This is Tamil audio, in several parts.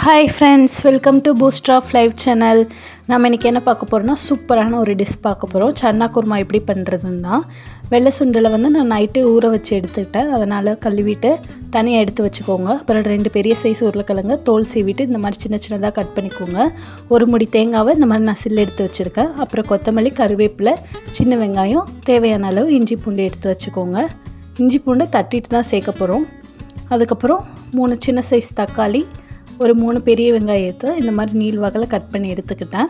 Hi friends, welcome to Booster of Life channel. நம்ம இன்றைக்கி என்ன பார்க்க போகிறோம்னா, சூப்பரான ஒரு டிஷ் பார்க்க போகிறோம். சன்னா குருமா எப்படி பண்ணுறதுன்னு தான். வெள்ளை சுண்டலை நான் நைட்டு ஊற வச்சு எடுத்துக்கிட்டேன். அதனால் கழுவிட்டு தனியாக எடுத்து வச்சுக்கோங்க. அப்புறம் 2 பெரிய சைஸ் உருளைக்கிழங்கு தோல் சீவிட்டு இந்த மாதிரி சின்ன சின்னதாக கட் பண்ணிக்கோங்க. ஒரு முடி தேங்காவை இந்த மாதிரி நசில் எடுத்து வச்சுருக்கேன். அப்புறம் கொத்தமல்லி, கருவேப்பிலை, சின்ன வெங்காயம், தேவையான அளவு இஞ்சி பூண்டு எடுத்து வச்சுக்கோங்க. இஞ்சி பூண்டு தட்டிட்டு தான் சேர்க்க போகிறோம். அதுக்கப்புறம் 3 சின்ன சைஸ் தக்காளி, ஒரு 3 பெரிய வெங்காயத்தை இந்த மாதிரி நீள் வகையில் கட் பண்ணி எடுத்துக்கிட்டேன்.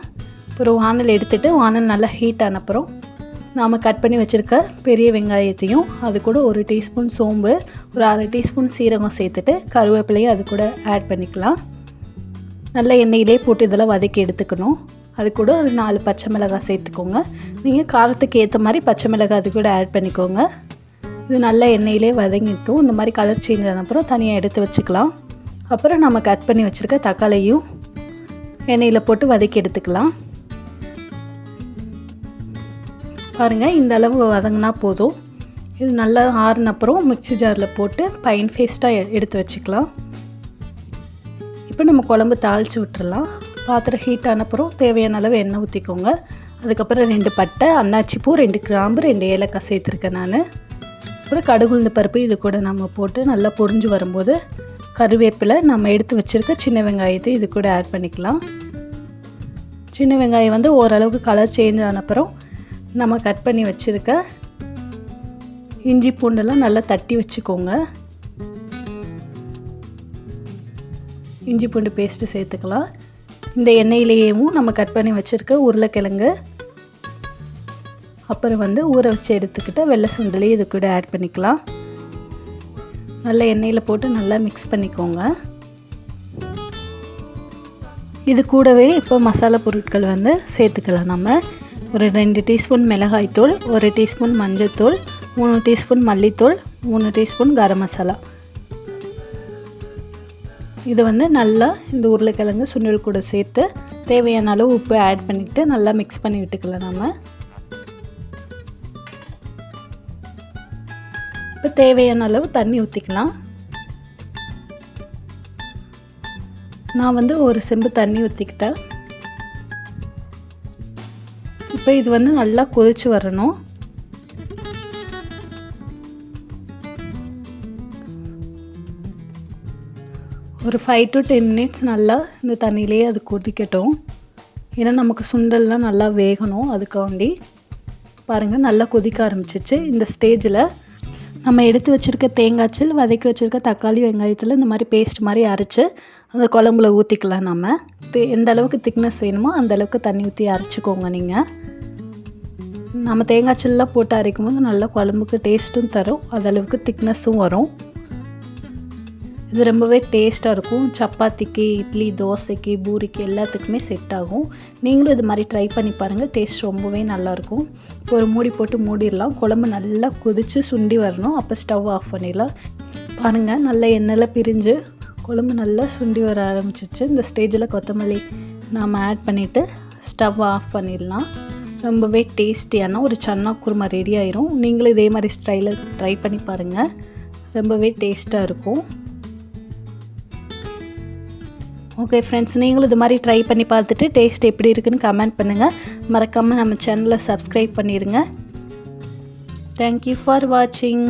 அப்புறம் வானல் எடுத்துகிட்டு வானல் நல்லா ஹீட் ஆனப்புறம் நாம் கட் பண்ணி வச்சுருக்க பெரிய வெங்காயத்தையும் அது கூட 1 டீஸ்பூன் சோம்பு, ஒரு 1/2 டீஸ்பூன் சீரகம் சேர்த்துட்டு கருவேப்பிலையும் அது கூட ஆட் பண்ணிக்கலாம். நல்லா எண்ணெயிலே போட்டு இதெல்லாம் வதக்கி எடுத்துக்கணும். அது கூட ஒரு 4 பச்சை மிளகாய் சேர்த்துக்கோங்க. நீங்கள் காரத்துக்கு ஏற்ற மாதிரி பச்சை மிளகாய் அது கூட ஆட் பண்ணிக்கோங்க. இது நல்லா எண்ணெயிலே வதங்கிட்டோம். இந்த மாதிரி கலர் சேஞ்ச் ஆன அப்புறம் தனியாக எடுத்து வச்சுக்கலாம். அப்புறம் நம்ம கட் பண்ணி வச்சுருக்க தக்காளியும் எண்ணெயில் போட்டு வதக்கி எடுத்துக்கலாம். பாருங்கள், இந்த அளவு வதங்கினா போதும். இது நல்லா ஆறின அப்புறம் மிக்ஸி ஜாரில் போட்டு ஃபைன் பேஸ்ட்டாக எடுத்து வச்சுக்கலாம். இப்போ நம்ம குழம்பு தாளித்து விட்டுறலாம். பாத்திரம் ஹீட் ஆன அப்புறம் தேவையான அளவு எண்ணெய் ஊற்றிக்கோங்க. அதுக்கப்புறம் 2 பட்டை, அன்னாச்சி பூ, 2 கிராம்பு, 2 ஏலக்காய் சேர்த்துருக்கேன் நான். அப்புறம் கடுகுளுந்து பருப்பு இது கூட நம்ம போட்டு நல்லா பொரிஞ்சு வரும்போது கருவேப்பிலை, நம்ம எடுத்து வச்சுருக்க சின்ன வெங்காயத்தை இது கூட ஆட் பண்ணிக்கலாம். சின்ன வெங்காயம் ஓரளவுக்கு கலர் சேஞ்ச் ஆன அப்புறம் நம்ம கட் பண்ணி வச்சுருக்க இஞ்சி பூண்டெல்லாம் நல்லா தட்டி வச்சுக்கோங்க. இஞ்சி பூண்டு பேஸ்ட்டு சேர்த்துக்கலாம். இந்த எண்ணெயிலேயும் நம்ம கட் பண்ணி வச்சுருக்க உருளைக்கிழங்கு, அப்புறம் ஊற வச்சு எடுத்துக்கிட்ட வெள்ளை சுண்டலையும் இது கூட ஆட் பண்ணிக்கலாம். நல்லா எண்ணெயில் போட்டு நல்லா மிக்ஸ் பண்ணிக்கோங்க. இது கூடவே இப்போ மசாலா பொருட்கள் சேர்த்துக்கலாம். நம்ம ஒரு 2 டீஸ்பூன் மிளகாய்த்தூள், 1 டீஸ்பூன் மஞ்சள்தூள், 3 டீஸ்பூன் மல்லித்தூள், 3 டீஸ்பூன் கரம் மசாலா. இது நல்லா இந்த உருளைக்கிழங்கு சுண்டல் கூட சேர்த்து தேவையான அளவு உப்பு ஆட் பண்ணிவிட்டு நல்லா மிக்ஸ் பண்ணி விட்டுக்கலாம். நம்ம இப்போ தேவையான அளவு தண்ணி ஊற்றிக்கலாம். நான் ஒரு செம்பு தண்ணி ஊற்றிக்கிட்டேன். இப்போ இது நல்லா கொதிச்சு வரணும். ஒரு 5 to 10 மினிட்ஸ் நல்லா இந்த தண்ணியிலேயே அது கொதிக்கட்டும். ஏன்னா நமக்கு சுண்டல்லாம் நல்லா வேகணும். அதுக்காண்டி பாருங்கள், நல்லா கொதிக்க ஆரம்பிச்சிச்சு. இந்த ஸ்டேஜில் நம்ம எடுத்து வச்சுருக்க தேங்காய்ச்சல், வதக்கி வச்சுருக்க தக்காளி வெங்காயத்தில் இந்த மாதிரி பேஸ்ட் மாதிரி அரைச்சி அந்த குழம்புல ஊற்றிக்கலாம். நம்ம எந்த அளவுக்கு திக்னஸ் வேணுமோ அந்த அளவுக்கு தண்ணி ஊற்றி அரைச்சிக்கோங்க. நீங்கள் நம்ம தேங்காய்ச்சல்லாம் போட்டு அரைக்கும் போது நல்லா குழம்புக்கு டேஸ்ட்டும் தரும், அதளவுக்கு திக்னஸும் வரும். இது ரொம்பவே டேஸ்ட்டாக இருக்கும். சப்பாத்திக்கு, இட்லி, தோசைக்கு, பூரிக்கு எல்லாத்துக்குமே செட் ஆகும். நீங்களும் இது மாதிரி ட்ரை பண்ணி பாருங்கள். டேஸ்ட் ரொம்பவே நல்லாயிருக்கும். இப்போ ஒரு மூடி போட்டு மூடிடலாம். குழம்பு நல்லா கொதித்து சுண்டி வரணும். அப்போ ஸ்டவ் ஆஃப் பண்ணிடலாம். பாருங்கள், நல்லா எண்ணெயில் பிரிஞ்சு குழம்பு நல்லா சுண்டி வர ஆரம்பிச்சிச்சு. இந்த ஸ்டேஜில் கொத்தமல்லி நாம் ஆட் பண்ணிவிட்டு ஸ்டவ் ஆஃப் பண்ணிடலாம். ரொம்பவே டேஸ்டியான ஒரு சன்னா குருமா ரெடி ஆயிரும். நீங்களும் இதே மாதிரி ஸ்டைலில் ட்ரை பண்ணி பாருங்கள். ரொம்பவே டேஸ்ட்டாக இருக்கும். ஓகே ஃப்ரெண்ட்ஸ், நீங்களும் இது மாதிரி ட்ரை பண்ணி பார்த்துட்டு டேஸ்ட் எப்படி இருக்குன்னு கமெண்ட் பண்ணுங்கள். மறக்காமல் நம்ம சேனலை சப்ஸ்கிரைப் பண்ணிடுங்க. தேங்க்யூ ஃபார் வாட்சிங்.